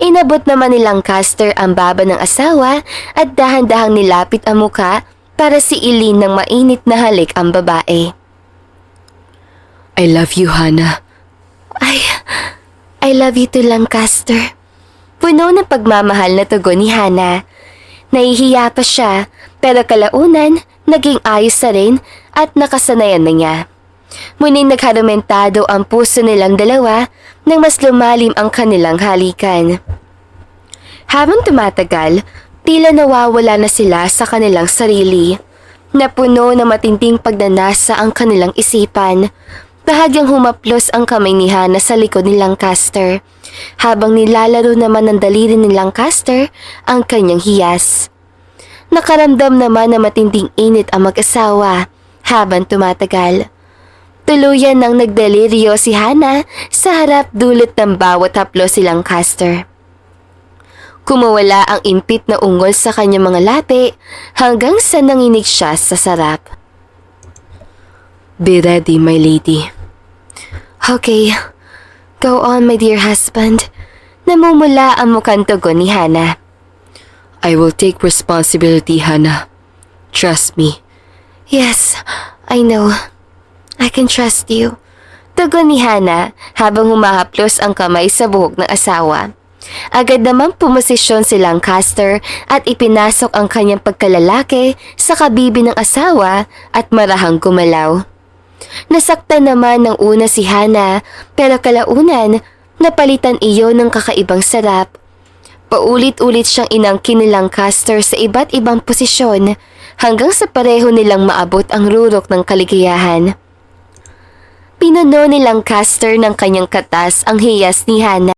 Inabot naman ni Lancaster ang baba ng asawa at dahan-dahang nilapit ang muka para siilin ng mainit na halik ang babae. I love you, Hannah. I love you too, Lancaster. Puno ng pagmamahal na tugon ni Hannah. Nahihiya pa siya pero kalaunan naging ayos na rin at nakasanayan na niya. Muling nagharumentado ang puso nilang dalawa nang mas lumalim ang kanilang halikan. Habang tumatagal, tila nawawala na sila sa kanilang sarili. Napuno ng matinding pagnanasa ang kanilang isipan. Bahagyang humaplos ang kamay ni Hannah sa likod ni Lancaster, habang nilalaro naman ng daliri ni Lancaster ang kanyang hiyas. Nakaramdam naman na matinding init ang mag-asawa habang tumatagal. Tuluyan nang nagdeliryo si Hannah sa harap dulot ng bawat haplos si Lancaster. Kumawala ang impit na ungol sa kanyang mga labi hanggang sa nanginig siya sa sarap. Be ready, my lady. Okay, go on my dear husband. Namumula ang mukhang tugon ni Hannah. I will take responsibility, Hannah. Trust me. Yes, I know. I can trust you. Tugon ni Hannah habang humahaplos ang kamay sa buhok ng asawa. Agad namang pumosisyon si Lancaster at ipinasok ang kanyang pagkalalaki sa kabibi ng asawa at marahang gumalaw. Nasaktan naman ng una si Hannah pero kalaunan napalitan iyon ng kakaibang sarap. Paulit-ulit siyang inangkin ni Lancaster sa iba't ibang posisyon hanggang sa pareho nilang maabot ang rurok ng kaligayahan. Pinuno ni Lancaster ng kanyang katas ang hiyas ni Hannah.